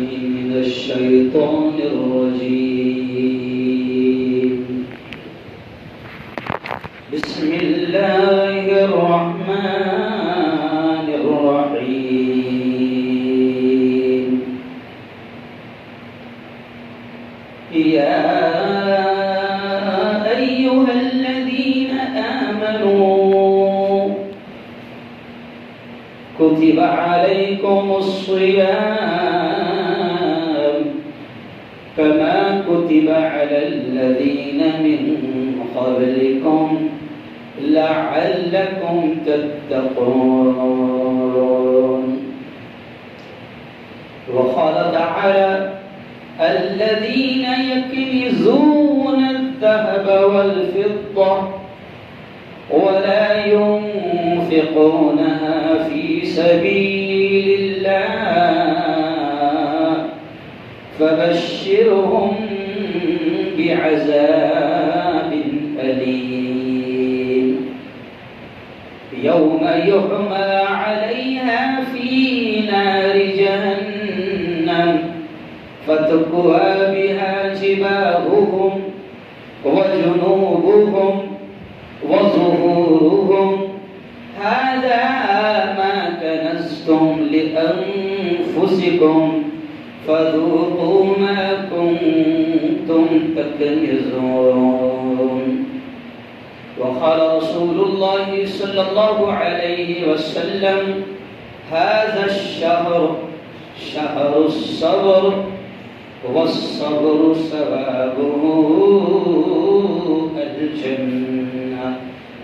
من الشيطان الرجيم. بسم الله الرحمن الرحيم. يا أيها الذين آمنوا كتب عليكم الصيام كما كتب على الذين من قبلكم لعلكم تتقون. وقال تعالى الذين يكنزون الذهب والفضة ولا ينفقونها في سبيل الله فبشرهم بعذاب أليم يوم يحمى عليها في نار جهنم فتكوى بها جباههم وجنوبهم وظهورهم هذا ما كنزتم لأنفسكم فذوقوا ما كنتم تكنزون. وقال رسول الله صلى الله عليه وسلم هذا الشهر شهر الصبر والصبر ثوابه الجنة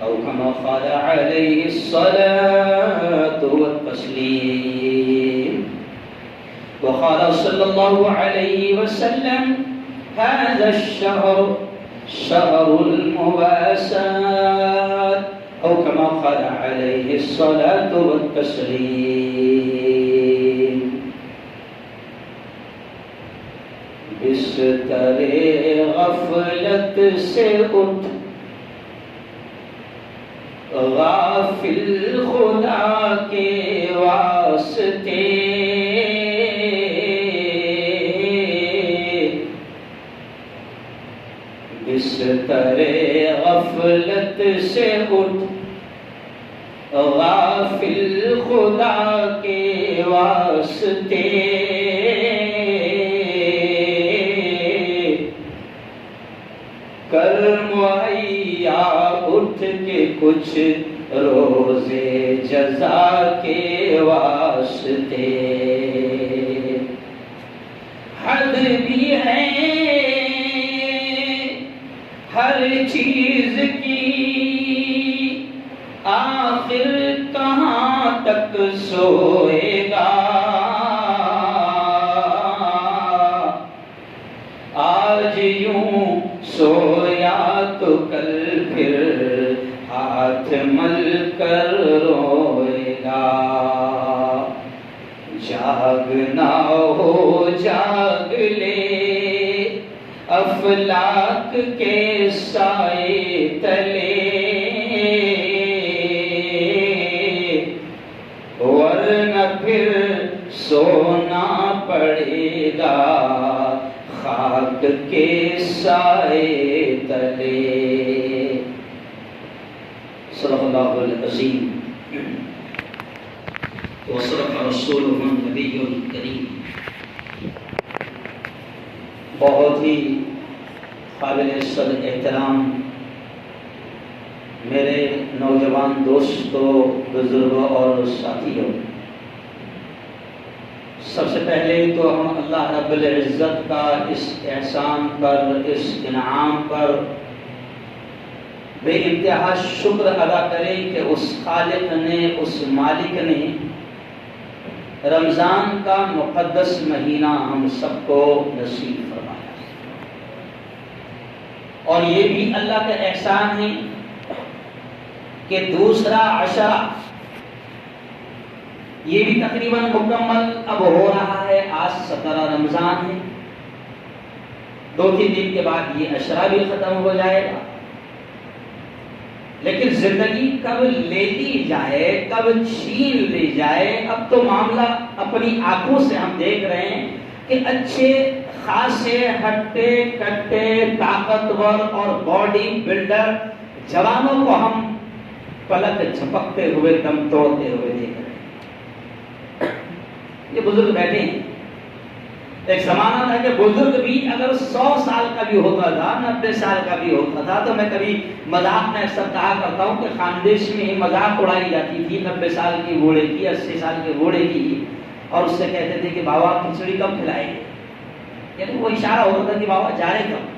أو كما قال عليه الصلاة والتسليم. وقال صلى الله عليه وسلم هذا الشهر شهر المباسات أو كما قال عليه الصلاة والتسليم. بستر غفلت سے اٹھ غافل خدا کے واسطے بستر غفلت سے اٹھ غافل خدا کے واسطے کر مہیا اٹھ کے کچھ روزے جزا کے واسطے. حد بھی ہے ہر چیز کی آخر کہاں تک سوئے گا. آج یوں سویا تو کل پھر ہاتھ مل کر روئے گا. جاگنا ہو جاگ لے افلاک کے سائے تلے ورنہ پھر سونا پڑے گا خاک کے سائے تلے. صدق اللہ العظیم وصدق رسولہ النبی الکریم. بہت ہی قابل صدر احترام میرے نوجوان دوستوں، بزرگوں اور ساتھیوں، سب سے پہلے تو ہم اللہ رب العزت کا اس احسان پر، اس انعام پر بے انتہا شکر ادا کریں کہ اس خالق نے، اس مالک نے رمضان کا مقدس مہینہ ہم سب کو نصیب فرمایا. اور یہ بھی اللہ کا احسان ہے کہ دوسرا عشرہ یہ بھی تقریباً مکمل اب ہو رہا ہے. آج 17 رمضان ہے، 2-3 دن کے بعد یہ عشرہ بھی ختم ہو جائے گا. لیکن زندگی کب لے لی جائے، کب چھین لی جائے، اب تو معاملہ اپنی آنکھوں سے ہم دیکھ رہے ہیں. کہ اچھے خاصے ہٹے کٹے طاقتور اور باڈی بلڈر جوانوں کو ہم پلک جھپکتے ہوئے دم توڑتے ہوئے دیکھ رہے ہیں. یہ بزرگ بیٹھے ہیں. ایک زمانہ تھا کہ بزرگ بھی اگر 100 سال کا بھی ہوتا تھا 90 سال کا بھی ہوتا تھا تو میں کبھی مذاق میں اکثر کہا کرتا ہوں کہ خاندیش میں مذاق اڑائی جاتی تھی 90 سال کی بوڑھے کی 80 سال کے بوڑھے کی, اور اس سے کہتے تھے کہ بابا کھچڑی کب کھلائے گے, یعنی وہ اشارہ ہوتا تھا کہ بابا جا رہے کب.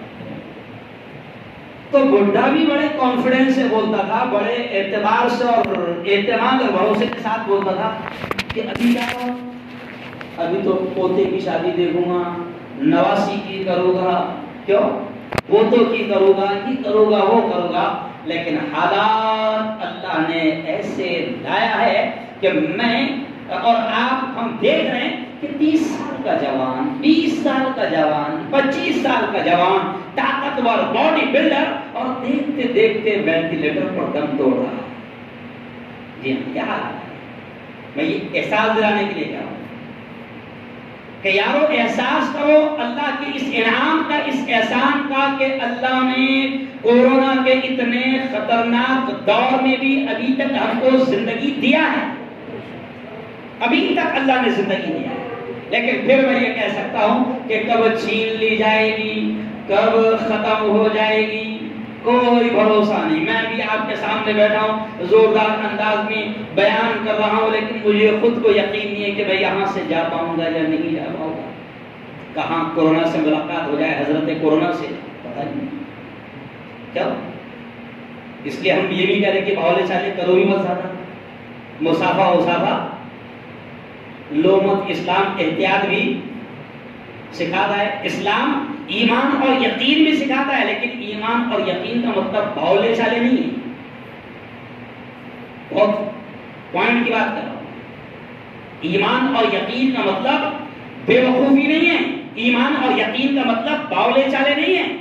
تو بڈھا بھی بڑے کانفیڈنس سے بولتا تھا, بڑے اعتبار سے اور اعتماد اور بھروسے کے ساتھ بولتا تھا کہ ابھی جاؤ, ابھی تو پوتے کی شادی دیکھوں گا, نواسی کی کروں گا, کیوں پوتوں کی کروں گا, یہ کروں گا وہ کروں گا. لیکن حالات اللہ نے ایسے لایا ہے کہ میں اور آپ ہم دیکھ رہے ہیں کہ 30 سال کا جوان, 20 سال کا جوان, 25 سال کا جوان, طاقتور باڈی بلڈر, اور دیکھتے دیکھتے وینٹیلیٹر پر دم توڑ رہا. جی ہاں, کیا حال ہے. میں یہ احساس دلانے کے لیے کہہ رہا ہوں کہ یارو احساس کرو اللہ کے اس انعام کا, اس احسان کا کہ اللہ نے کورونا کے اتنے خطرناک دور میں بھی ابھی تک ہم کو زندگی دیا ہے. ابھی تک اللہ نے زندگی دیا ہے. لیکن پھر میں یہ کہہ سکتا ہوں کہ کب چھین لی جائے گی, کب ختم ہو جائے گی, کوئی بھروسہ نہیں. میں بھی آپ کے سامنے بیٹھا ہوں, زوردار انداز میں بیان کر رہا ہوں, لیکن مجھے خود کو یقین نہیں ہے کہ میں یہاں سے جا پاؤں گا یا نہیں جا پاؤں گا. کہاں کورونا سے ملاقات ہو جائے حضرت کورونا سے, پتہ نہیں کیا. اس لیے ہم یہ بھی کہہ رہے کہ بھولے چالے کرو بھی مت زیادہ, مسافہ وسافہ لو مت. اسلام احتیاط بھی سکھاتا ہے, اسلام ایمان اور یقین بھی سکھاتا ہے, لیکن ایمان اور یقین کا مطلب بھولے چالے نہیں ہے. بہت پوائنٹ کی بات کر رہا ہوں. ایمان اور یقین کا مطلب بے وقوفی نہیں ہے, ایمان اور یقین کا مطلب باولے چالے نہیں ہیں.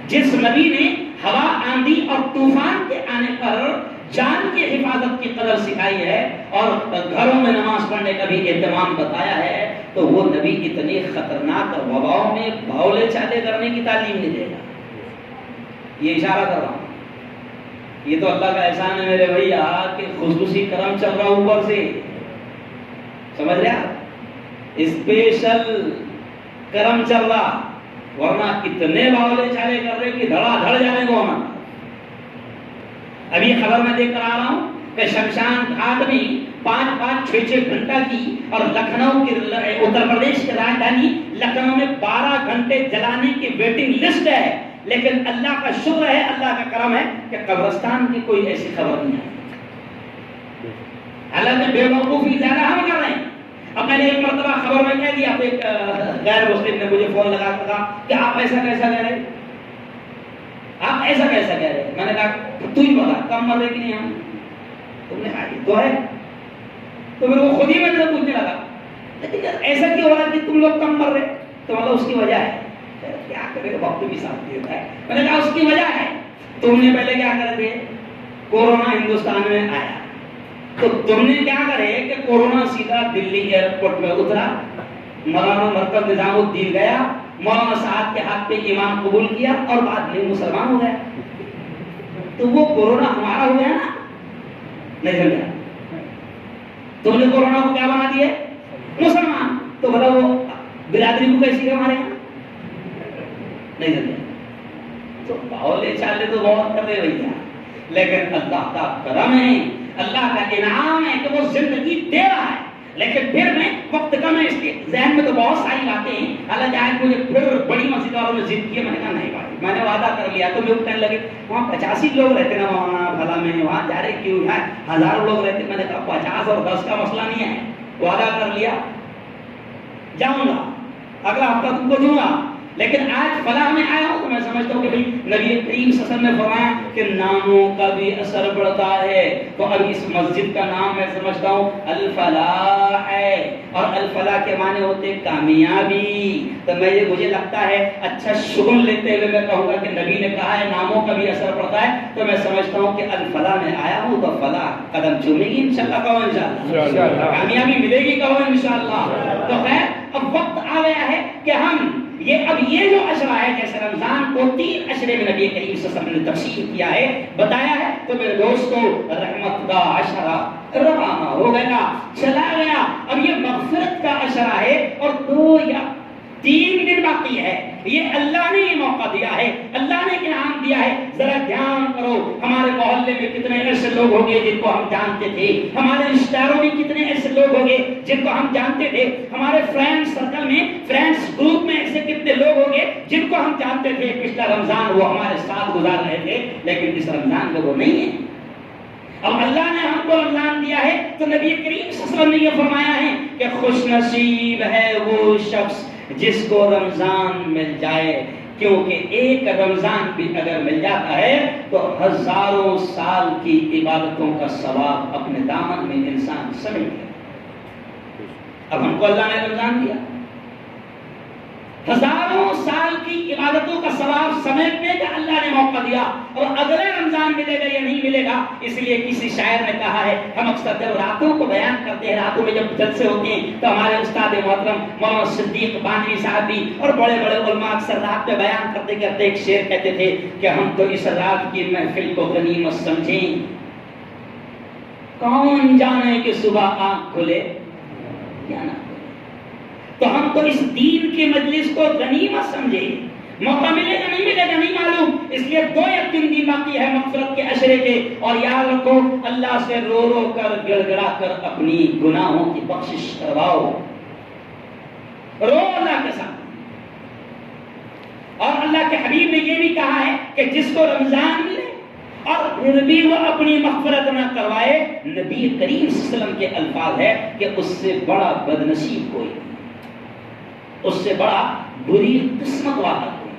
جس نبی نے ہوا, آندھی اور طوفان کے آنے پر جان کی حفاظت کی قدر سکھائی ہے اور گھروں میں نماز پڑھنے کا بھی اہتمام بتایا ہے, تو وہ نبی اتنی خطرناک وباؤں میں باولے چالے کرنے کی تعلیم نہیں دے گا. یہ اشارہ کر رہا ہوں. یہ تو اللہ کا احسان ہے میرے بھیا کہ خصوصی کرم چل رہا اوپر سے, سمجھ رہے آپ, اسپیشل کرم چل رہا, ورنہ اتنے باولے چالے کر رہے کہ دھڑا دھڑ جانے کو ہم. ابھی خبر میں دیکھ کر آ رہا ہوں کہ شمشان گھاٹ میں 5-6 گھنٹہ کی, اور لکھنؤ کی اتر پردیش کی راجدھانی لکھنؤ میں 12 گھنٹے جلانے کی ویٹنگ لسٹ ہے. لیکن اللہ کا شکر ہے, اللہ کا کرم ہے کہ قبرستان کی کوئی ایسی خبر نہیں ہے. حالانکہ بے وقوفی زیادہ ہم کر رہے ہیں. اب میں نے ایک مرتبہ خبر میں کہہ دیا, ایک غیر مسلم نے مجھے فون لگا کر کہا کہ آپ ایسا کیسا کہہ رہے, آپ ایسا کیسا کہہ رہے. میں نے کہا تو ہی بتا کم مر رہے کہ نہیں ہم. تم نے کہا تو ہے. تو پھر وہ خود ہی میرے سے پوچھنے لگا لیکن ایسا کیوں ہو رہا کہ تم لوگ کم مر رہے, تو مطلب اس کی وجہ ہے. کیا کرے, وقت بھی ساتھ دیتا ہے. میں نے کہا اس کی وجہ ہے, تم نے پہلے کیا کرے تھے, کورونا ہندوستان میں آیا تو تم نے کیا کرے کہ کورونا سیدھا دلی ایئرپورٹ میں اترا, مولانا مرکز نظام الدین گیا, مولانا صاحب کے ہاتھ پہ ایمان قبول کیا اور بعد میں مسلمان ہو گیا. تو وہ کورونا ہمارا ہو گیا نا, نہیں سمجھا. تم نے کورونا کو کیا بنا دیا, مسلمان. تو بتا وہ برادری کو کیسی ہمارے یہاں, نہیں سمجھا. تو باولے چالے تو بہت کر رہے بھیا, لیکن اللہ کا کرم ہے, اللہ کا انعام ہے کہ وہ زندگی دے رہا ہے. لیکن پھر میں وقت کم ہے, اس لیے ذہن میں تو بہت ساری باتیں ہیں. حالانکہ آج مجھے پھر بڑی مسجد والوں نے ضد کی, میں نے کہا نہیں بھائی, میں نے وعدہ کر لیا. تو لوگ کہنے لگے وہاں 85 لوگ رہتے نا وہاں بھلا میں, وہاں جا رہے کیوں, یہاں ہزاروں لوگ رہتے. میں نے کہا 50 اور 10 کا مسئلہ نہیں ہے, وعدہ کر لیا, جاؤں گا, اگلا ہفتہ تم کو دوں گا. لیکن آج فلاح میں آیا ہوں تو میں سمجھتا ہوں کہ بھئی نبی کریم صلی اللہ علیہ وسلم نے فرمایا کہ ناموں کا بھی اثر پڑتا ہے. تو ابھی اس مسجد کا نام میں سمجھتا ہوں الفلاح ہے, اور الفلاح کے معنی ہوتے کامیابی. تو مجھے لگتا ہے اچھا شگن لیتے ہوئے میں کہوں گا کہ نبی نے کہا ہے ناموں کا بھی اثر پڑتا ہے, تو میں سمجھتا ہوں کہ الفلاح میں آیا ہوں تو فلاح قدم چومے گی انشاءاللہ. کہو انشاءاللہ, کامیابی ملے گی, کہو انشاءاللہ. تو خیر اب وقت کہ ہم یہ جو اشرا ہے، جیسے رمضان کو 3 اشرے میں نبی کریم صلی اللہ علیہ وسلم نے تفصیل کیا ہے، بتایا ہے، تو میرے دوستو رحمت کا اشرا روانہ ہو گیا، چلا گیا۔ اب یہ مغفرت کا اشرا ہے اور 2 یا 3 دن باقی ہے۔ یہ اللہ نے یہ موقع دیا ہے، اللہ نے انعام دیا ہے۔ ذرا دھیان کرو، ہمارے محلے میں کتنے ایسے لوگ ہوں گے جن کو ہم جانتے تھے، ہمارے رشتہ داروں میں کتنے ایسے لوگ ہوں گے جن کو ہم جانتے تھے، ہمارے فرینڈ سرکل میں، فرینڈس گروپ میں ایسے کتنے لوگ ہوں گے جن کو ہم جانتے تھے پچھلا رمضان وہ ہمارے ساتھ گزار رہے تھے، لیکن اس رمضان میں وہ نہیں ہے۔ اب اللہ نے ہم کو رمضان دیا ہے تو نبی کریم صلی اللہ علیہ وسلم نے یہ فرمایا ہے کہ خوش نصیب ہے وہ شخص جس کو رمضان مل جائے، کیونکہ ایک رمضان بھی اگر مل جاتا ہے تو ہزاروں سال کی عبادتوں کا ثواب اپنے دامن میں انسان سمیٹ لے۔ اب ہم کو اللہ نے رمضان دیا، ہزاروں سال کی عبادتوں کا ثواب سمیٹنے کا اللہ نے موقع دیا، اور اگلے رمضان ملے گا یا نہیں ملے گا، اس لیے کسی شاعر نے کہا ہے، ہم اکثر جب راتوں کو بیان کرتے ہیں، راتوں میں جب جلسے ہوتے ہیں تو ہمارے استاد محترم مولانا صدیق بانوی صاحب بھی اور بڑے بڑے علماء اکثر رات میں بیان کرتے کرتے ایک شعر کہتے تھے کہ ہم تو اس رات کی محفل کو غنیمت سمجھیں، کون جانے کہ صبح آنکھ کھلے یا نہ، تو ہم تو اس دین کی مجلس کو غنیمت سمجھے، موقع ملے گا نہیں ملے گا نہیں معلوم، اس لیے 2 یا 3 دن باقی ہے مغفرت کے اشرے کے، اور یاد رکھو اللہ سے رو رو کر گڑ گڑا کر اپنی گناہوں کی بخشش کرواؤ، رو اللہ کے ساتھ۔ اور اللہ کے حبیب نے یہ بھی کہا ہے کہ جس کو رمضان ملے اور پھر بھی وہ اپنی مغفرت نہ کروائے، نبی کریم صلی اللہ علیہ وسلم کے الفاظ ہے کہ اس سے بڑا بدنصیب کوئی نہیں، اس سے بڑا بری قسمت والا کوئی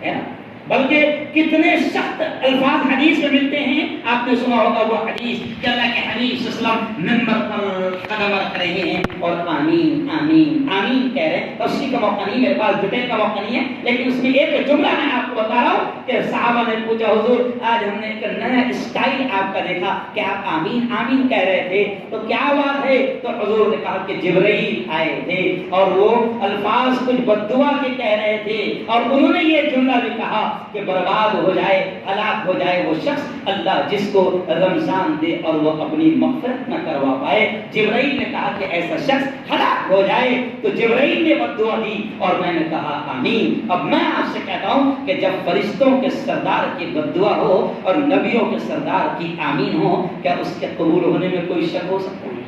ہے نا۔ بلکہ کتنے سخت الفاظ حدیث میں ملتے ہیں، آپ نے سنا ہوگا وہ حدیث کہ اللہ کے حبیب صلی اللہ علیہ وسلم منبر پر قدم رکھ رہے ہیں اور آمین آمین آمین کہہ رہے ہیں۔ تفسیر کا موقع نہیں، میرے پاس ڈیٹیل کا موقع نہیں ہے، لیکن اس میں ایک جملہ میں آپ کو بتا رہا ہوں کہ صحابہ نے پوچھا حضور آج ہم نے ایک نیا اسٹائل آپ کا دیکھا کہ آپ آمین آمین کہہ رہے تھے، تو کیا بات ہے؟ تو حضور نے کہا کہ جبرائیل آئے تھے اور وہ الفاظ کچھ بددعا کے کہہ رہے تھے، اور انہوں نے یہ جملہ بھی کہا کہ برباد ہو جائے، ہلاک ہو جائے وہ شخص اللہ جس کو رمضان دے اور وہ اپنی مغفرت نہ کروا پائے۔ جبرائیل نے کہا کہ ایسا شخص ہلاک ہو جائے، تو جبرائیل نے بددعا دی اور میں نے کہا آمین۔ اب میں آپ سے کہتا ہوں کہ جب فرشتوں کے سردار کی بددعا ہو اور نبیوں کے سردار کی آمین ہو، کیا اس کے قبول ہونے میں کوئی شک ہو سکتا ہے؟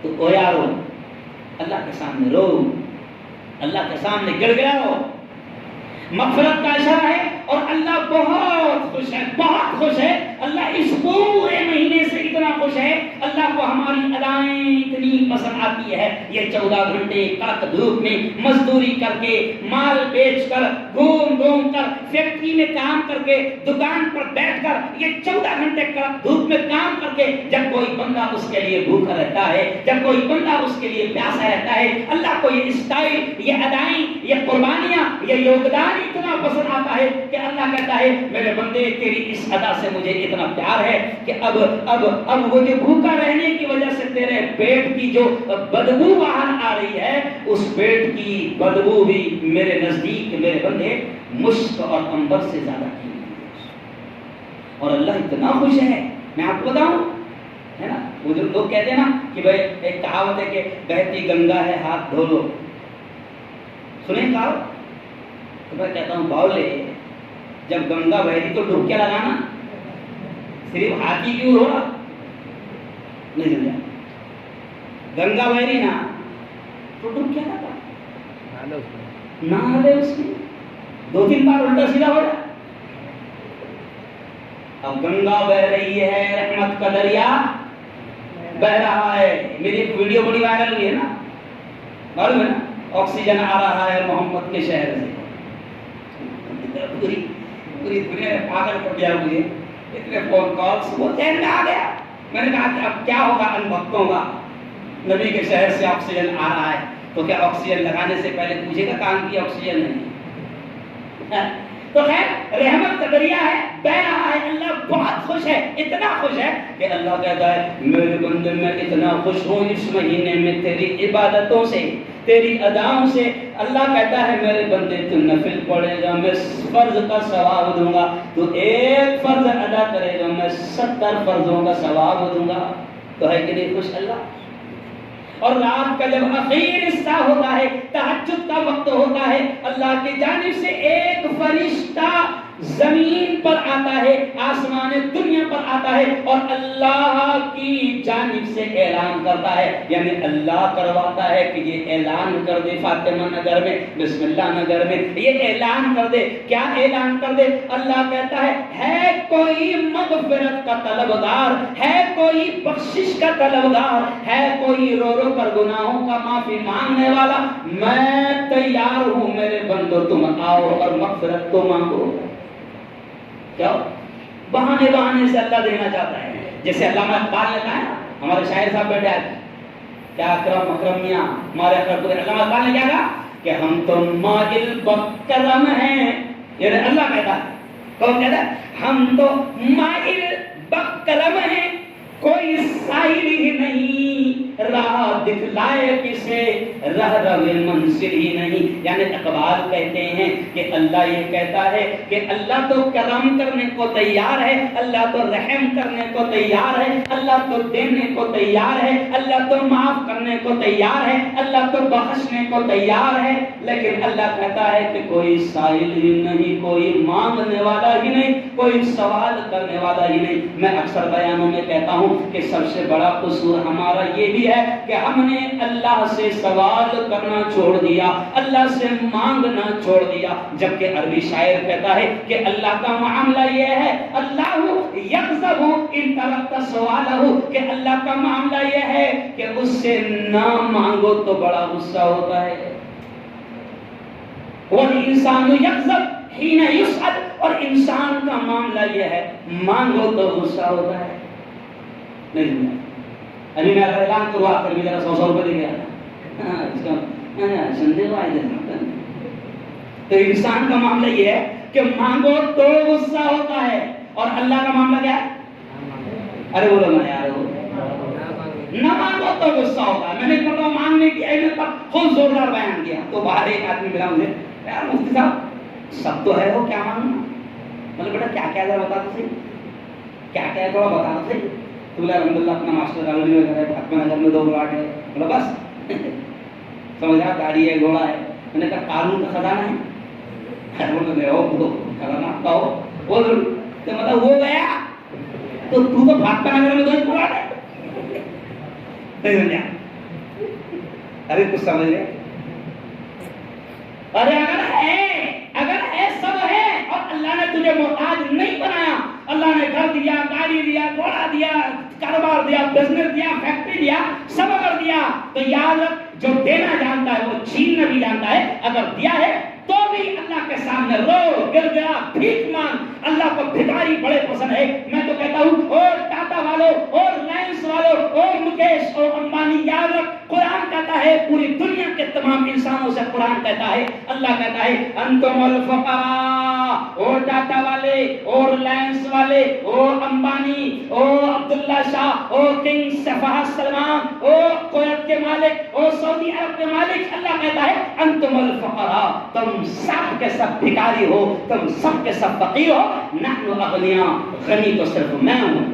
تو او یارو اللہ کے سامنے رو، اللہ کے سامنے گڑ گڑاؤ، مغفرت کا اشارہ ہے، اور اللہ بہت خوش ہے، بہت خوش ہے۔ اللہ اس پورے مہینے سے اتنا خوش ہے، اللہ کو ہماری ادائیں اتنی پسند آتی ہے۔ یہ 14 گھنٹے کڑک دھوپ میں مزدوری کر کے، مال بیچ کر، گھوم گھوم کر، فیکٹری میں کام کر کے، دکان پر بیٹھ کر، یہ 14 گھنٹے کڑک دھوپ میں کام کر کے جب کوئی بندہ اس کے لیے بھوکا رہتا ہے، جب کوئی بندہ اس کے لیے پیاسا رہتا ہے، اللہ کو یہ اسٹائل، یہ ادائیں، یہ قربانیاں، یہ یوگدان اتنا پسند آتا ہے کہ اللہ کہتا ہے میرے بندے تیری اس ادا سے مجھے اتنا پیار ہے کہ اب وہ جو بھوکا رہنے کی وجہ سے تیرے پیٹ کی جو بدبو باہر آ رہی ہے، اس پیٹ کی بدبو بھی میرے نزدیک میرے بندے مشک اور عنبر سے زیادہ کی، اور اللہ اتنا خوش ہے۔ میں آپ کو بتاؤں ہے نا، وہ جو لوگ کہتے ہیں نا کہ بھائی ایک کہاوت ہے کہ بہتی گنگا ہے ہاتھ دھو لو، سنیں کہاوت؟ تو میں کہتا ہوں باولے، جب گنگا بہ رہی تو ڈبکیاں لگانا، صرف ہاتھی کیوں ہو رہا؟ نہیں سمجھا؟ گنگا بہ رہی نا تو ڈبکیاں لگا، نہ اس میں 2-3 بار الٹا سیدھا ہو جائے۔ اب گنگا بہ رہی ہے، رحمت کا دریا بہ رہا ہے۔ میری ایک ویڈیو بڑی وائرل ہوئی ہے نا، معلوم ہے نا، آکسیجن آ رہا ہے محمد کے شہر سے، پوری دنیا میں پاگل کر دیا مجھے، اتنے فون کالز، وہ ذہن میں آ گیا۔ میں نے کہا کہ اب کیا ہوگا ان بھکتوں کا، نبی کے شہر سے آکسیجن آ رہا ہے تو کیا آکسیجن لگانے سے پہلے پوچھے گا کام کی آکسیجن نہیں؟ تو خیر رحمت کا دریا ہے، بہ رہا ہے، اللہ بہت خوش ہے، اتنا خوش ہے کہ اللہ کہتا ہے میرے بندے میں اتنا خوش ہوں اس مہینے میں تیری عبادتوں سے، تیری اداؤں سے اللہ کہتا ہے میرے بندے تو نفل پڑھے گا میں فرض کا ثواب دوں گا، تو ایک فرض ادا کرے گا میں 70 فرضوں کا ثواب دوں گا۔ تو ہے کہ نہیں خوش اللہ؟ اور رات کا جب اخیر حصہ ہوتا ہے، تہجد کا وقت ہوتا ہے، اللہ کی جانب سے ایک فرشتہ زمین پر آتا ہے، آسمان دنیا پر آتا ہے اور اللہ کی جانب سے اعلان کرتا ہے، یعنی اللہ کرواتا ہے کہ یہ اعلان کر دے فاطمہ نگر میں، بسم اللہ نگر میں، یہ اعلان کر دے۔ کیا اعلان کر دے؟ اللہ کہتا ہے کوئی مغفرت کا طلبگار، ہے کوئی بخشش کا طلبگار، ہے کوئی رو رو کر گناہوں کا معافی مانگنے والا، میں تیار ہوں میرے بندو، تم آؤ اور مغفرت تو مانگو۔ کیا بہانے بہانے سے اللہ دینا چاہتا ہے، جیسے علامہ اقبال نے کہا ہے، ہمارے شاعر صاحب بیٹھے ہیں، کیا اکرم اکرمیاں ہمارے علامہ اقبال نے کیا کہا کہ ہم تو مائل بکرم ہیں، یعنی اللہ کہتا ہے، کون کہتا ہے؟ ہم تو مائل بکرم ہیں، کوئی سائل ہی نہیں، راہ دکھلائے کسے رہ روے منزل ہی نہیں۔ یعنی اقبال کہتے ہیں کہ اللہ یہ کہتا ہے کہ اللہ تو کرم کرنے کو تیار ہے، اللہ تو رحم کرنے کو تیار ہے، اللہ تو دینے کو تیار ہے، اللہ تو معاف کرنے کو تیار ہے، اللہ تو بخشنے کو تیار ہے، لیکن اللہ کہتا ہے کہ کوئی سائل ہی نہیں، کوئی مانگنے والا ہی نہیں، کوئی سوال کرنے والا ہی نہیں۔ میں اکثر بیانوں میں کہتا ہوں کہ سب سے بڑا قصور ہمارا یہ بھی ہے کہ ہم نے اللہ سے سوال کرنا چھوڑ دیا، اللہ سے مانگنا چھوڑ دیا، جبکہ عربی شاعر کہتا ہے کہ اللہ کا معاملہ یہ ہے، اللہ یغضب ان ترکت سوالہ، کہ اللہ کا معاملہ یہ ہے کہ اس سے نہ مانگو تو بڑا غصہ ہوتا ہے۔ والانسان یغضب حین یسأل، اور انسان کا معاملہ یہ ہے مانگو تو غصہ ہوتا ہے۔ نہیں ابھی میں اعلان کروں آپ کر بھی ذرا 100 روپے دے گیا اس کا سندے کو آئے دینا۔ تو انسان کا معاملہ یہ ہے کہ مانگو تو غصہ ہوتا ہے، اور اللہ کا معاملہ کیا ہے؟ ارے بولو نا یار، نہ مانگو تو غصہ ہوتا ہے۔ میں نے کہا مانگنے کی اہمیت پر خوب زوردار بیان کیا، تو باہر ایک آدمی ملا مجھے، یار مفتی صاحب سب تو ہے وہ، کیا مانگنا؟ مطلب بیٹا کیا کیا ذرا بتا تو صحیح، کیا کیا تھوڑا بتا تو صحیح۔ تو بولا الحمدللہ اپنا ماسٹر کالج میں ہے، اپنا نظر میں 2 پلاٹ ہے، بولا بس سمجھا، گاڑی ہے، گھوڑا ہے۔ میں نے کہا قانون کا خزانہ ہے، بولتے ہو خزانہ کا ہو وہ مطلب وہ گیا تو تو بھاگتا نگر میں 2 پلاٹ ہے، نہیں سمجھا؟ ارے کچھ سمجھ گئے؟ ارے اگر ہے سب ہے، اور اللہ نے تجھے محتاج نہیں بنایا، اللہ نے گھر دیا، گاڑی دیا، گھوڑا دیا، کاروبار دیا، بزنس دیا، فیکٹری دیا، سب اگر دیا تو یاد رکھ جو دینا جانتا ہے وہ چھیننا بھی جانتا ہے۔ اگر دیا ہے تو بھی اللہ کے سامنے رو گر گیا، بھیک مانگ۔ اللہ کو بھکاری بڑے پسند ہے۔ میں تو کہتا ہوں اور ٹاٹا والوں اور ریلائنس والوں اور مکیش اور امبانی، یاد رکھ قرآن کہتا ہے، پوری دنیا کے تمام انسانوں سے قرآن کہتا ہے، اللہ کہتا ہے انتم الفقراء، اور ٹاٹا والے اور ریلائنس والے اور امبانی اور عبداللہ شاہ اور کنگ فہد سلمان اور کویت کے مالک اور سعودی عرب کے مالک، اللہ کہتا ہے انتم الفقراء، تم سب کے سب بھکاری ہو، تم سب کے سب فقیر ہو، نحن اغنیاء، غنی تو صرف میں ہوں۔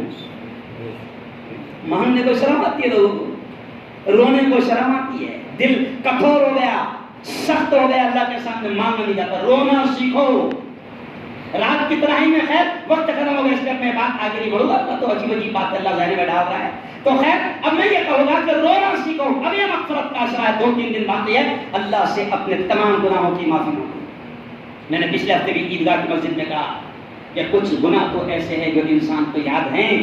مانگنے کو شرم آتی ہے لوگوں کو، رونے کو شرم آتی ہے، دل کٹھور ہو گیا، سخت ہو گیا، اللہ کے سامنے مانگنا نہیں جاتا۔ رونا سیکھو۔ رات کی ترائی میں خیر وقت ختم ہو گیا، اس لیے میں بات آگے نہیں بڑھوں گا، اللہ تو عجیب عجیب بات اللہ ذہن میں ڈال رہا ہے۔ تو خیر اب میں یہ کہوں گا کہ رونا سیکھو۔ اب یہ مغفرت کا عشرہ ہے، 2-3 دن باقی ہے، اللہ سے اپنے تمام گناہوں کی معافی مانگو۔ میں نے پچھلے ہفتے بھی عیدگاہ کی مسجد میں کہا کہ کچھ گناہ تو ایسے ہیں جو انسان کو یاد ہیں۔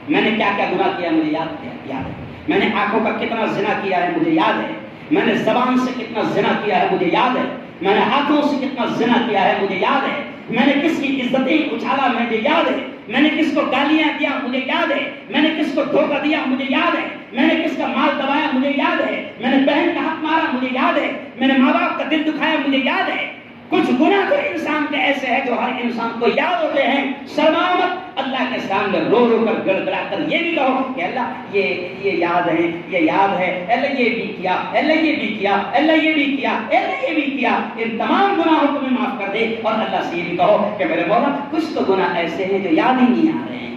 میں نے کیا کیا گناہ کیا مجھے یاد ہے، میں نے آنکھوں کا کتنا زنا کیا ہے مجھے یاد ہے، میں نے زبان سے کتنا زنا کیا ہے مجھے یاد ہے، میں نے ہاتھوں سے کتنا زنا کیا ہے مجھے یاد ہے، میں نے کس کی عزتیں اچھالا مجھے یاد ہے، میں نے کس کو گالیاں دیا مجھے یاد ہے، میں نے کس کو دھوکہ دیا مجھے یاد ہے، میں نے کس کا مال دبایا مجھے یاد ہے، میں نے بہن کا حق مارا مجھے یاد ہے، میں نے ماں باپ کا دل دکھایا مجھے یاد ہے۔ کچھ گناہ تو انسان کے ایسے ہیں جو ہر انسان کو یاد ہوتے ہیں۔ سلامت اللہ کے سامنے رو رو کر گڑ گڑا کر یہ بھی کہو کہ اللہ یہ یاد ہے، یہ یاد ہے، اللہ یہ بھی کیا، اللہ یہ بھی کیا، اللہ یہ بھی کیا، اللہ یہ بھی کیا، ان تمام گناہوں کو میں معاف کر دے۔ اور اللہ سے یہ بھی کہو کہ میرے مولا کچھ تو گناہ ایسے ہیں جو یاد ہی نہیں آ رہے ہیں۔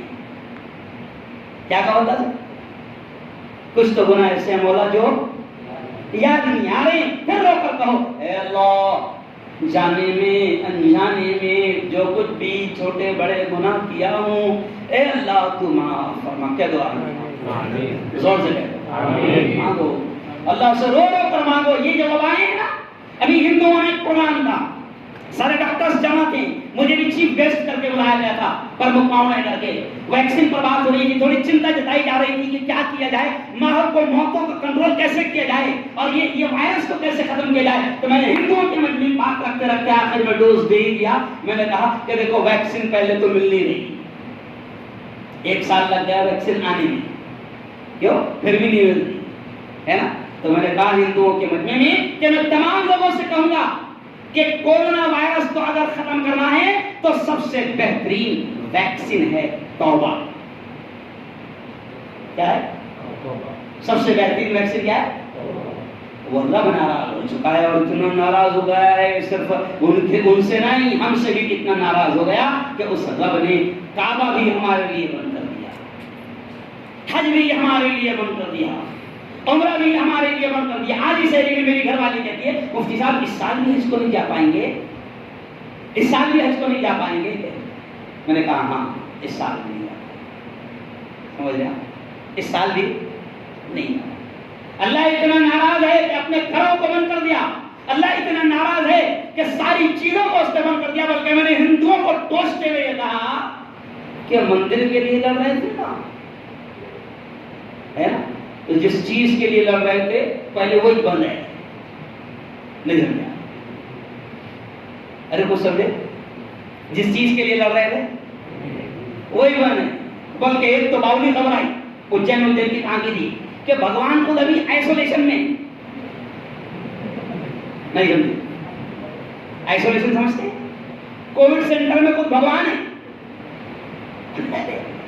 کیا کہو اللہ سے؟ کچھ تو گناہ ایسے ہیں مولا جو یاد نہیں آ رہے ہیں۔ پھر رو کر کہو اے اللہ جانے میں انجانے میں جو کچھ بھی چھوٹے بڑے گناہ کیا ہوں، اے اللہ تو معاف فرما۔ کیا دعا ہے؟ زور سے کہو، مانگو اللہ سے، رو رو کر مانگو۔ یہ جو وبائیں ہیں نا، ابھی ہندوؤں نے ایک پروگرام تھا، سارے ڈاکٹرز جمع تھے، مجھے بھی چیف گیسٹ کر کے بلایا گیا تھا، پرمکھ معاون کر کے ویکسین پر بات ہو رہی تھی، تھوڑی چنتا جتائی جا رہی تھی کہ کیا کیا جائے، ماحول کو، موتوں کو کنٹرول کیسے کیا جائے اور یہ وائرس کو کیسے ختم کیا جائے۔ تو میں نے ہندوؤں کے مجمع میں بات رکھتے رکھتے آخر میں ڈوز دے دیا۔ میں نے کہا کہ دیکھو ویکسین پہلے تو مل نہیں رہی، 1 سال لگ گیا ویکسین آنے میں، کیوں پھر بھی نہیں مل رہی ہے نا۔ تو میں نے کہا ہندوؤں کے مجمع میں کہ میں تمام لوگوں سے کہوں گا کہ کورونا وائرس کو اگر ختم کرنا ہے تو سب سے بہترین ویکسین ہے توبہ۔ کیا ہے؟ سب سے بہترین ویکسین کیا ہے؟ وہ رب ناراض ہو چکا ہے، اور اتنا ناراض ہو گیا ہے صرف ان سے نہیں، ہم سے بھی کتنا ناراض ہو گیا کہ اس رب نے کعبہ بھی ہمارے لیے بند کر دیا، حج بھی ہمارے لیے بند کر دیا، عمرہ بھی ہمارے لیے بند کر دیا۔ آج اس ایرے میں میری گھر والی کہتی ہے مفتی صاحب اس سال بھی حج کو نہیں جا پائیں گے، اس سال بھی حج کو نہیں جا پائیں گے۔ میں نے کہا ہاں اس سال بھی نہیں جا پائیں، سمجھ رہے ہیں، اس سال بھی نہیں۔ اللہ اتنا ناراض ہے کہ اپنے گھروں کو بند کر دیا، اللہ اتنا ناراض ہے کہ ساری چیزوں کو اس نے بند کر دیا۔ بلکہ میں نے ہندوؤں کو ٹوستے ہوئے یہ کہا کہ مندر کے لیے لڑ رہے تھے نا، ہے نا، تو جس چیز کے لیے لڑ رہے تھے پہلے وہی بند ہے، نہیں سمجھا؟ ارے کچھ سمجھے؟ جس چیز کے لیے لڑ رہے تھے وہی بند ہے۔ بلکہ ایک تو باولی خبر آئی اجین مندر کی ٹانکی تھی کہ بھگوان خود ابھی آئسولیشن میں، نہیں سمجھے؟ آئسولیشن سمجھتے ہیں؟ کووڈ سینٹر میں خود بھگوان ہے۔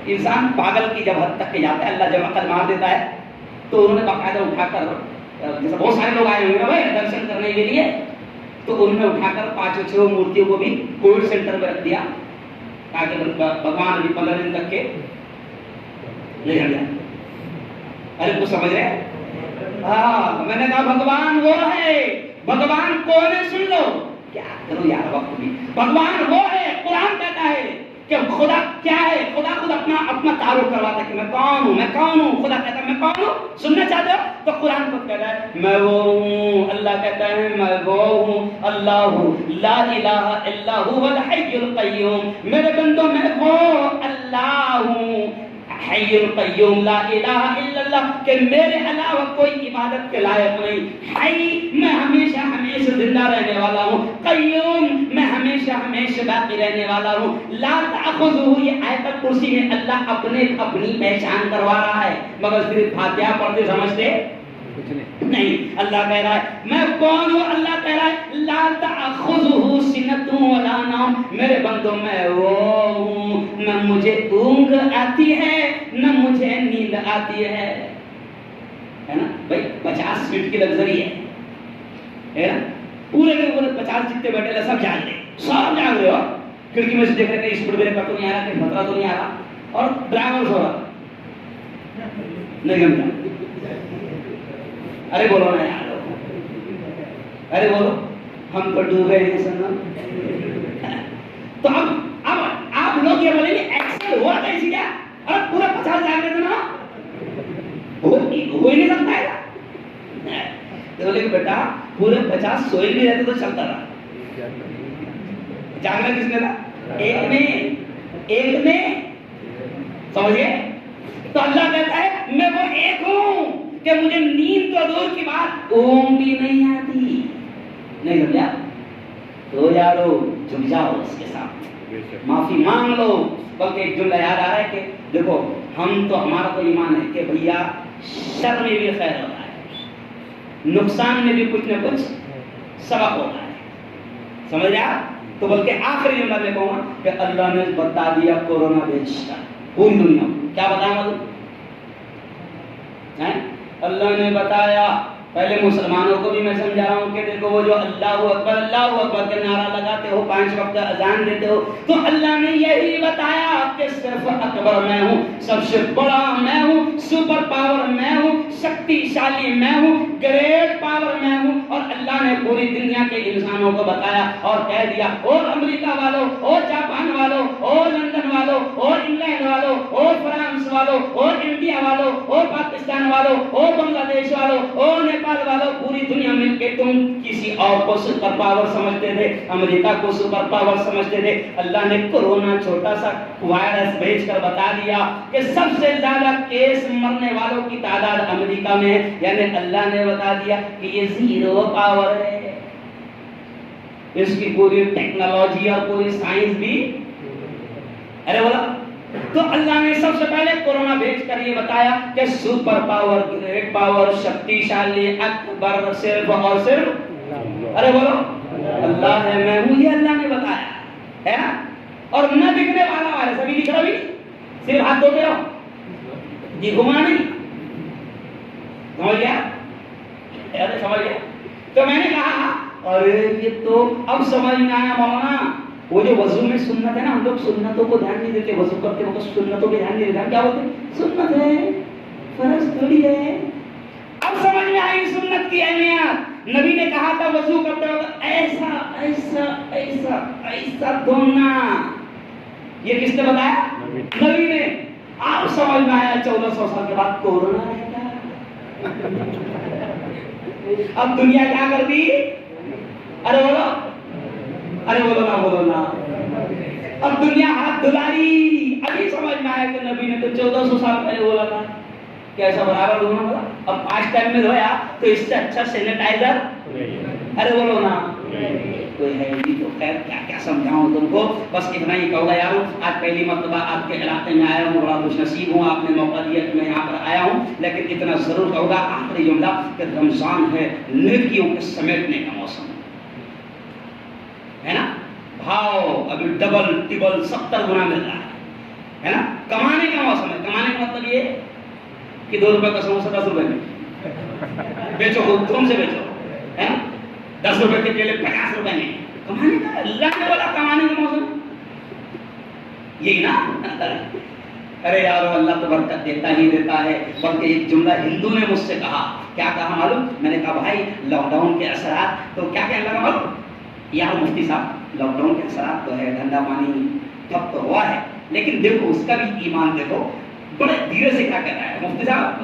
انسان پاگل کی جب حد تک کے جاتا ہے، اللہ جب عقل مار دیتا ہے تو انہوں نے باقاعدہ اٹھا کر، جیسے بہت سارے لوگ آئے ہوئے ہیں بھائی درشن کرنے کے لیے، تو انہوں نے اٹھا کر 5-6 مورتیوں کو بھی کووڈ سینٹر میں رکھ دیا تاکہ بھگوان ابھی 15 دن تک کے نہیں ہٹ جائے۔ ارے کچھ سمجھ رہے ہیں؟ ہاں، میں نے کہا بھگوان وہ ہے، بھگوان کون ہے سن لو، کیا کرو یار وقت بھی، بھگوان وہ ہے۔ قرآن کہتا ہے کہ خدا کیا ہے، خدا خود اپنا تعارف کرواتا ہے کہ میں کون ہوں، میں کون ہوں۔ خدا کہتا ہے میں کون ہوں، سننا چاہتے ہو تو قرآن خود کہتا ہے میں وہ ہوں۔ اللہ کہتا ہے میں وہ ہوں، اللہ لا الہ الا هو الحی القیوم۔ میرے بندوں میں وہ اللہ ہوں، حی القیوم، لا الہ الا اللہ، کہ میرے علاوہ کوئی عبادت کے لائق نہیں۔ حی میں ہمیشہ ہمیشہ زندہ رہنے والا ہوں، قیوم میں ہمیشہ ہمیشہ باقی رہنے والا ہوں۔ لا تأخذہ، یہ آیت الکرسی میں اللہ اپنی پہچان کروا رہا ہے، مگر صرف فاتحہ پڑھتے سمجھتے نہیں۔ اللہ کہہ رہا ہے میں کون ہوں، اللہ کہہ رہا ہے لا تأخذہ سنۃ ولا نوم، میرے بندوں میں وہ ہوں، نہ مجھے اونگ آتی ہے نہ مجھے نیند آتی ہے نا بھائی۔ 50 منٹ کی لگزری ہے نا، پورے کے پورے 50 جتنے بیٹھے سب جاگ رہے، سب جاگ رہے ہو، کھڑکی میں سے دیکھ رہے کہ اسپیڈ بریکر تو نہیں آ رہا، کہ خطرہ تو نہیں آ رہا، اور ڈرائیور سو رہا نہیں سمجھا۔ ارے بولو نا یار، ارے بولو، ہم تو ڈوبے ہیں سنم۔ تو اب آپ لوگ یہ بولیں گے ایکسل ہوا کیسی کیا، اور پورا 50 جاگ رہے تھے نا، ہو ہی نہیں سکتا ہے۔ تو بولے کہ بیٹا پورے 50 سوئے بھی رہتے تو چلتا رہا، جاگنا کس نے تھا؟ ایک نے سمجھے؟ تو اللہ کہتا ہے میں وہ ایک ہوں کہ مجھے نیند تو دور کی بات اونگ بھی نہیں آتی، نہیں سمجھا؟ تو یارو جھک جاؤ اس کے ساتھ، معافی مانگ لو۔ بلکہ ایک جملہ یاد آ رہا ہے کہ دیکھو ہم تو، ہمارا تو ایمان ہے کہ بھیا شر میں بھی خیر ہوتا ہے، نقصان میں بھی کچھ نہ کچھ سبق ہوتا ہے، سمجھ رہے آپ؟ تو بلکہ آخری جملہ میں کہوں گا کہ اللہ نے بتا دیا کورونا بھیجتا پوری دنیا میں. کیا بتایا معلوم؟ اللہ نے بتایا. پہلے مسلمانوں کو بھی میں سمجھا رہا ہوں کہ دیکھو وہ جو اللہ اکبر کے نعرہ لگاتے ہو، 5 وقت اذان دیتے ہو، تو اللہ نے یہی بتایا کہ صرف اکبر میں ہوں، سب سے بڑا میں ہوں، سپر پاور میں ہوں، شکتی شالی میں ہوں، گریٹ پاور میں ہوں. اور اللہ نے پوری دنیا کے انسانوں کو بتایا اور کہہ دیا، اور امریکہ والوں، اور جاپان والوں، اور لندن والوں، اور انگلینڈ والوں، اور فرانس والوں، اور انڈیا والوں، اور پاکستان والوں، اور بنگلہ دیش والوں، اور نیپال والوں، پوری دنیا مل کے تم کسی اور کو سپر پاور سمجھتے تھے، امریکہ کو سپر پاور سمجھتے تھے. اللہ نے کورونا چھوٹا سا وائرس بھیج کر بتا دیا کہ سب سے زیادہ کیس مرنے والوں کی تعداد امریکہ میں ہے. یعنی اللہ نے بتا دیا کہ یہ 0 پاور ہے. اس کی پوری ٹیکنالوجی اور پوری سائنس بھی ارے بولا. تو اللہ نے سب سے پہلے کورونا بھیج کر یہ بتایا کہ سپر پاور، گریٹ پاور، شکتی شالی، اکبر صرف اور صرف ارے بولو اللہ ہے، میں ہوں. یہ اللہ نے بتایا ہے نا. اور نہ دکھنے والا وائرس ابھی دکھ رہا بھی، صرف ہاتھ دھوتے رہو جی، گھما نہیں. سمجھ گیا؟ ارے سمجھ گیا. تو میں نے کہا ارے یہ تو اب سمجھ میں آیا مولانا. وہ جو وضو میں سنت ہے نا، ہم لوگ سنتوں کو دھیان نہیں دیتے، وضو کرتے وقت سنتوں پہ دھیان نہیں دیتے. کیا بولتے ہیں؟ سنت ہے، فرض تھوڑی ہے. اب سمجھ میں آئی سنت کی اہمیت. نبی نے کہا تھا وضو کرتے وقت ایسا ایسا ایسا ایسا دھونا. یہ کس نے بتایا؟ نبی نے. آپ سمجھ میں آیا 1400 سال کے بعد کورونا ہے کیا؟ اب دنیا کیا کر دی؟ ارے بولو، ارے بولو نا، بولو نا. اب دنیا ہاتھ دھلا رہی. ابھی سمجھ میں آیا کہ نبی نے تو 1400 سال پہلے بولا تھا کہ ایسا برابر دھونا ہوگا. اب 5 ٹائم میں دھویا تو اس سے اچھا سینیٹائزر ارے بولو نا کوئی ہے جی. تو خیر کیا کیا سمجھاؤں تم کو، بس اتنا ہی کہوں گا یارو. آج پہلی مرتبہ آپ کے علاقے میں آیا ہوں، بڑا خوش نصیب ہوں، آپ نے موقع دیا کہ میں یہاں پر آیا ہوں. لیکن اتنا ضرور کہوں گا آخری جملہ کہ رمضان ہے نیکیوں کے سمیٹنے کا موسم ہے نا. بھاؤ ابھی ڈبل ٹبل 70 گنا مل رہا ہے نا. کمانے کا موسم ہے. کمانے کا مطلب یہ کہ 2 روپے کا سموسہ 10 روپے میں بیچو، خود تم سے بیچو ہے نا. 10 روپے کے کیلے 50 روپے میں. کمانے کا اللہ نے بولا کمانے کا موسم یہی نا. ارے یارو اللہ تو برکت دیتا ہی دیتا ہے. بلکہ ایک جملہ ہندو نے مجھ سے کہا. کیا کہا معلوم؟ میں نے کہا بھائی لاک ڈاؤن کے اثرات تو کیا کہنے لگا معلوم؟ یار مفتی صاحب لاک ڈاؤن کے اثرات تو ہے، دھندا پانی ٹھپ تو ہوا ہے، لیکن دیکھو اس کا بھی ایمان دیکھو بڑے دھیرے سے کیا کہہ رہا ہے. مفتی صاحب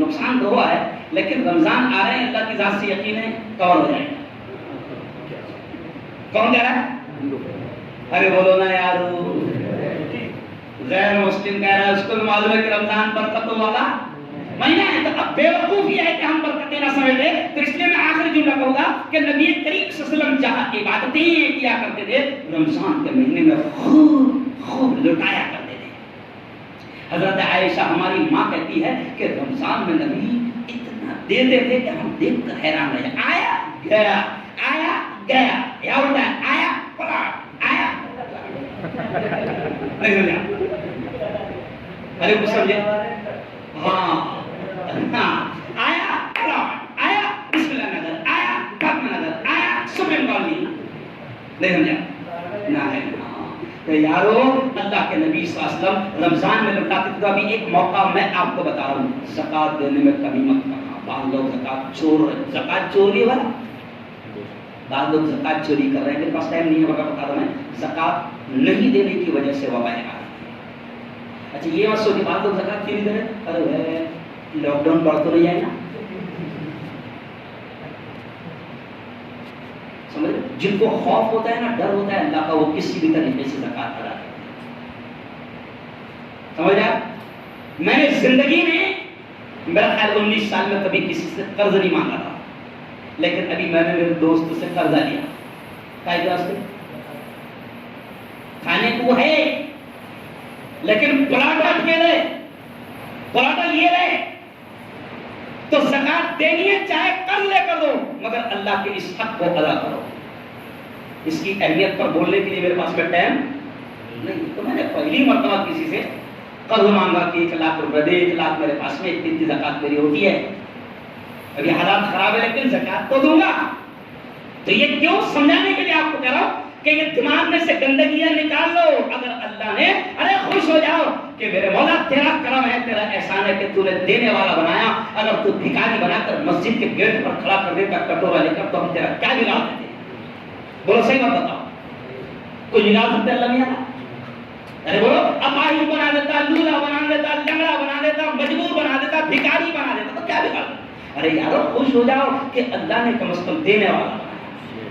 نقصان تو ہوا ہے لیکن رمضان آ رہے ہیں، اللہ کی ذات سے یقین ہے کور ہو جائے گا. کون کہہ رہا ہے؟ ارے بولو نا یارو. غیر مسلم کہہ رہا ہے اس کو بھی معلوم ہے کہ رمضان برکتوں والا مہینہ ہے. تو اب بے وقوف یہ ہے کہ ہم برکتیں نہ سمجھتے. تو اس لیے میں آخری جملہ کہوں گا کہ نبی کریم صلی اللہ علیہ وسلم جہاں عبادتیں کیا کرتے تھے رمضان کے مہینے میں خوب لٹایا کرتے تھے. حضرت عائشہ ہماری ماں کہتی ہے کہ رمضان میں نبی اتنا دیتے تھے کہ ہم دیکھ کر حیران رہے. آیا گیا، آیا گیا. یا ہوتا ہے آیا پلاٹ، آیا نہیں سمجھا؟ ارے کچھ سمجھے؟ ہاں آیا پلاٹ، آیا بسم اللہ نگر، آیا پاکمہ نگر، آیا سپریم کالونی. نہیں سمجھا؟ نہ ہے. تو یارو اللہ کے نبی صلی اللہ علیہ وسلم رمضان میں لٹاتے تھے. ابھی ایک موقع میں آپ کو بتا رہا ہوں. زکات دینے میں کمی مت کرنا. بعض لوگ زکات چوری والا، بعض لوگ زکات چوری کر رہے ہیں. میرے پاس ٹائم نہیں ہے بتا رہا ہوں میں. زکات نہیں دینے کی وجہ سے وبا ہے. اچھا یہ مت سوچیے بعض لوگ زکات کیوں نہیں دے رہے. ارے لاک ڈاؤن بڑھ تو نہیں آئے نا. سمجھ جن کو خوف ہوتا ہے نا، ڈر ہوتا ہے اللہ کا، وہ کسی بھی طریقے سے زکات ادا کرتے ہیں. سمجھا؟ میں نے زندگی میں میرا خیال 19 سال میں کبھی کسی سے قرض نہیں مانگا تھا، لیکن ابھی میں نے میرے دوست سے قرضہ لیا. کھانے کو ہے لیکن پلاٹا اٹھے پلاٹا لیے رہے تو زکات دینی ہے چاہے قرض لے کر دو، مگر اللہ کے اس حق کو ادا کرو. اس کی اہمیت پر بولنے کے لیے میرے پاس میں ٹائم نہیں. تو میں نے پہلی مرتبہ کسی سے قرض مانگا کہ 1 لاکھ روپے دے, 1 لاکھ میرے پاس میں, اتنی زکات میری ہوتی ہے, ابھی حالات خراب ہے لیکن زکات تو دوں گا. تو یہ کیوں سمجھانے کے لیے آپ کو کہہ رہا ہوں کہ یہ دماغ میں سے گندگیاں نکال لو. اگر اللہ نے, ارے خوش ہو جاؤ کہ میرے مولا تیرا کرم ہے, تیرا احسان ہے کہ تو نے دینے والا بنایا. اگر تو بھکاری بنا کر مسجد کے گیٹ پر کھڑا کر دیتا کٹورا لے کر, تو ہم تیرا کیا بگاڑ دیتے؟ بولو صحیح بات بتاؤ, کوئی بگاڑ سکتے اللہ میاں؟ ارے بولو, اپاہی بنا دیتا, لولا بنا دیتا, لنگڑا بنا دیتا, مجبور بنا دیتا, بھکاری بنا دیتا, تو کیا بگاڑ؟ ارے یارو خوش ہو جاؤ کہ اللہ نے کم از کم دینے والا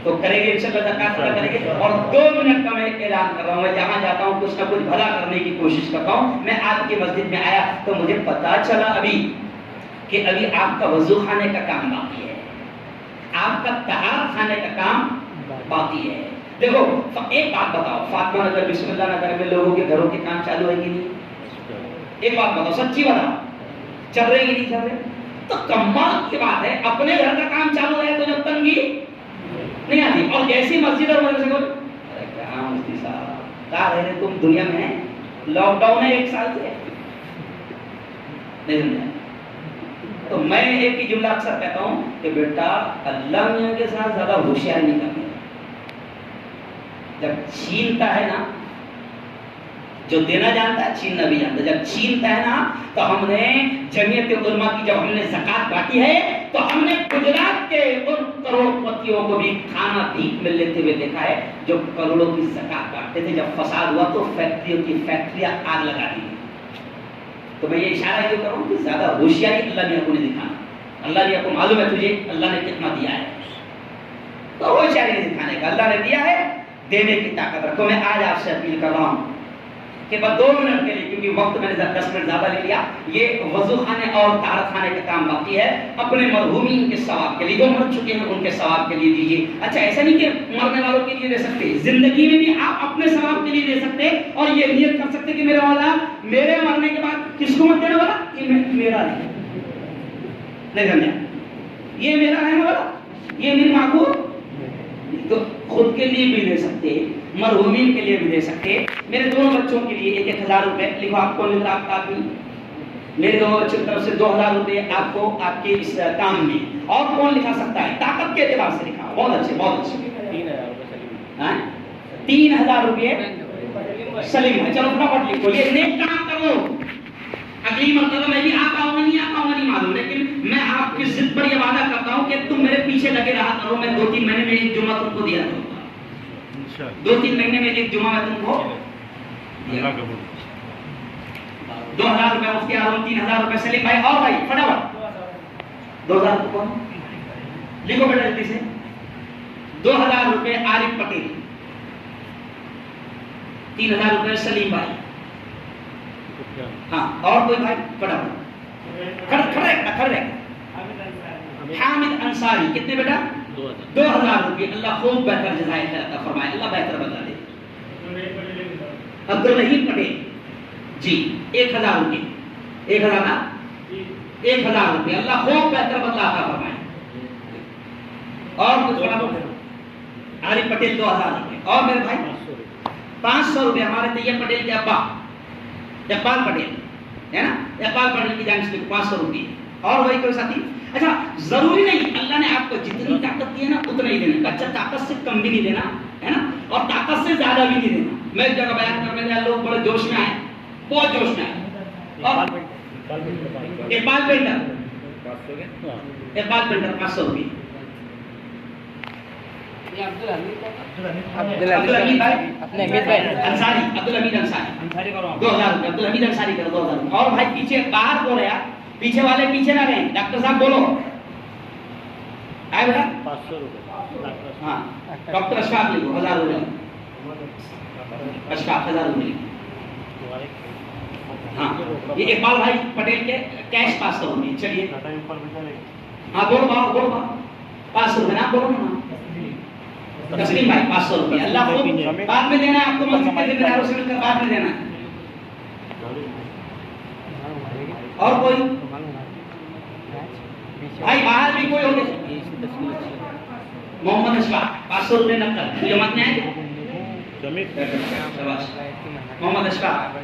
تو کریں گے, انشاءاللہ زکات ادا کریں گے. اور 2 منٹ کا میں اعلان کر رہا ہوں, میں جہاں جاتا ہوں کچھ نہ کچھ بھلا کرنے کی کوشش کرتا ہوں. میں آپ کی مسجد میں آیا تو مجھے پتا چلا ابھی کہ ابھی آپ کا وضو خانے کا کام باقی ہے, آپ کا طہارت خانے کا کام باقی ہے. دیکھو ایک بات بتاؤ, فاطمہ نگر بسم اللہ نگر میں لوگوں کے گھروں کے کام چالو ہے کہ نہیں؟ ایک بات بتاؤ, سچی بتاؤ, چل رہے کہ نہیں چل رہے؟ تو کمال کی بات ہے, اپنے گھر کا کام چالو ہے تو جب تنگی نہیں آتی. اور جیسی مسجد اور مدرسے کو, ارے کہاں مفتی صاحب کہاں رہے تم دنیا میں, لاک ڈاؤن ہے 1 سال سے, نہیں سمجھا؟ تو میں ایک ہی جملہ اکثر کہتا ہوں کہ بیٹا اللہ میاں کے ساتھ زیادہ ہوشیاری نہیں کرنی. جب چھینتا ہے نا, جو دینا جانتا ہے چھیننا بھی جانتا ہے. جب چھینتا ہے نا, تو ہم نے جمعیت علماء کی جب ہم نے زکات بانٹی ہے تو ہم نے گجرات کے ان کروڑ پتیوں کو بھی کھانا بھیک میں لیتے ہوئے دیکھا ہے جو کروڑوں کی زکات بانٹتے تھے. جب فساد ہوا تو فیکٹریوں کی فیکٹریاں آگ لگا دی. تو میں یہ اشارہ یہ کروں کہ زیادہ ہوشیاری اللہ نے کو نہیں دکھانا. اللہ نے کو معلوم ہے تجھے اللہ نے کتنا دیا ہے, تو ہوشیاری نہیں دکھانے کا. اللہ نے دیا ہے, دینے کی طاقت رکھو. میں آج آپ سے اپیل کر رہا ہوں کہ بس 2 منٹ کے لیے, کیونکہ وقت میں نے 10 منٹ زیادہ لے لیا, یہ وضو خانے اور طہارت خانے کا کام باقی ہے. اپنے مرحومین کے ثواب کے لیے, جو مر چکے ہیں ان کے ثواب کے لیے دیجیے. اچھا ایسا نہیں کہ مرنے والوں کے لیے دے سکتے, زندگی میں بھی آپ اپنے ثواب کے لیے دے سکتے اور یہ نیت کر سکتے کہ میرے والا میرے مرنے کے بعد کس کو مت دینے والا, یہ میرا نہیں سمجھا, یہ میرا رہنے والا, یہ میری ماں کو. تو خود کے لیے بھی دے سکتے, مرحومین کے لیے بھی دے سکتے. میرے 2 بچوں کے لیے 1,000 روپے لکھو. آپ کو لکھ رہا آپ بھی, میرے 2 بچوں کی طرف سے 2,000 روپے آپ کو آپ کے اس کام میں. اور کون لکھا سکتا ہے؟ طاقت کے اعتبار سے لکھا. بہت اچھے, بہت اچھے. 3,000 روپے سلیم ہے. چلو فٹافٹ لکھو, یہ نیک کام کرو. اگلی مرتبہ میں بھی آپ آؤں گا نہیں آپ آؤں گا نہیں معلوم, لیکن میں آپ کی ضد پر یہ وعدہ کرتا ہوں کہ تم میرے پیچھے لگے رہا کرو. میں 2-3 مہینے میں 1 جمعہ تم کو دیا کروں گا. 2-3 مہینے میں 1 جمعہ میں تم کو 2,000 روپے مفتی اعظم, 3,000 روپے سلیم بھائی. اور بھائی فٹافٹ 2,000 روپے کون لکھو بیٹا جلدی سے. 2,000 روپے عارف پٹیل, 3,000 روپے سلیم بھائی. ہاں اور کوئی بھائی فٹافٹ کھڑے. حامد انصاری کتنے بیٹا؟ 2,000 روپے. اللہ خوب بہتر جزائے خیر عطا فرمائے, اللہ بہتر بدلا دے. عبدالرحیم پٹیل جی 1,000 روپے. 1,000 نا, 1,000 روپے. اللہ خوب بہتر بدلا عطا فرمائے. اور کچھ بڑا عارف پٹیل 2,000 روپے. اور میرے بھائی 500 روپے ہمارے طیب پٹیل کے ابا اقبال پٹیل ہے نا, اقبال پٹیل کی جانب سے 500 روپے. اور وہی کوئی ساتھی. اچھا ضروری نہیں, اللہ نے آپ کو جتنی طاقت دی ہے نا اتنا ہی دینا. اچھا طاقت سے کم بھی نہیں دینا ہے نا, اور طاقت سے زیادہ بھی نہیں دینا. میں ایک جگہ بیان کرنے گیا, لوگ بڑے جوش میں آئے, بہت جوش میں آئے. اور اقبال پینٹر 500 روپے. عبدالحمید انصاری 2,000 روپے. عبدالحمید انصاری کرو 2,000 روپے. اور بھائی پیچھے باہر بول رہے, پیچھے والے پیچھے نہ رہیں. ڈاکٹر صاحب بولو آئے بیٹا 500 روپے. ہاں ڈاکٹر اشفاق لکھو 1,000 روپے. اشفاق 1,000 روپے. ہاں یہ اقبال بھائی پٹیل کے کیش 500 روپے. چلیے ہاں بولو باؤ, بولو باؤ 500 روپے نا, بولو نا. تسلیم بھائی 500 روپے. اللہ خوب بعد میں دینا ہے آپ کو, مسجد کے ذمہ داروں سے مل کر بعد میں دینا ہے. اور کوئی بھائی باہر بھی کوئی ہوگا محمد اشفاق 500 روپے نقد جماعت میں آئے محمد اشفاق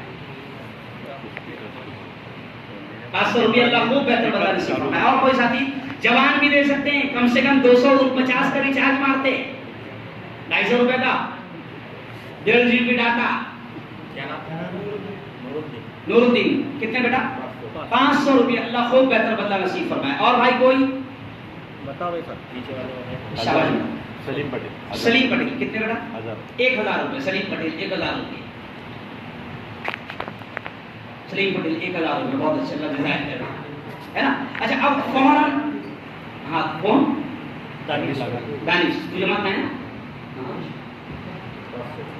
500 روپے اللہ خوب بہتر بدلہ نصیب فرمائے. اور کوئی ساتھی جوان بھی دے سکتے ہیں, کم سے کم 250 کا ریچارج مارتے, 250 روپے کا 1.5 GB ڈاٹا. نور الدین کتنے بیٹا 500 روپے اللہ خوب بہتر بدلہ نصیب فرمائے. اور بھائی کوئی بتاؤ بھائی سر سلیم پٹیل. سلیم پٹیل کتنے بیٹا 1000 روپے. سلیم پٹیل 1000 روپے. سلیم پٹیل 1000 روپے. بہت اچھا اللہ جزائے خیر ہے نا. اچھا اب فوراً ہاں کون دانش تو جماعت میں ہے نا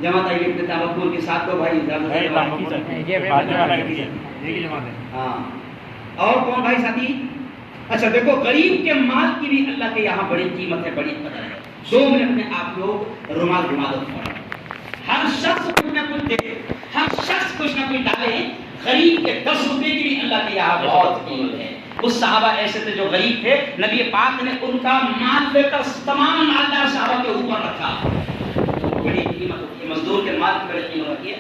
جماعت آئی ابن تابکور کے ساتھ دو بھائی ہاں. اور کون بھائی ساتھی. اچھا دیکھو غریب کے مال کی بھی اللہ کے یہاں بڑی قیمت ہے, بڑی قدر ہے. 2 منٹ میں آپ لوگ رومال گھما دو. ہر شخص کچھ نہ کچھ دے, ہر شخص کچھ نہ کچھ ڈالے. غریب کے 10 روپے کی بھی اللہ کے یہاں بہت قیمت ہے. اس صحابہ ایسے تھے جو غریب تھے, نبی پاک نے ان کا مال لے کر تمام مالدار صحابہ کے اوپر رکھا. بڑی قیمت ہوتی ہے, مزدور کے مال کی بڑی قیمت ہوتی ہے.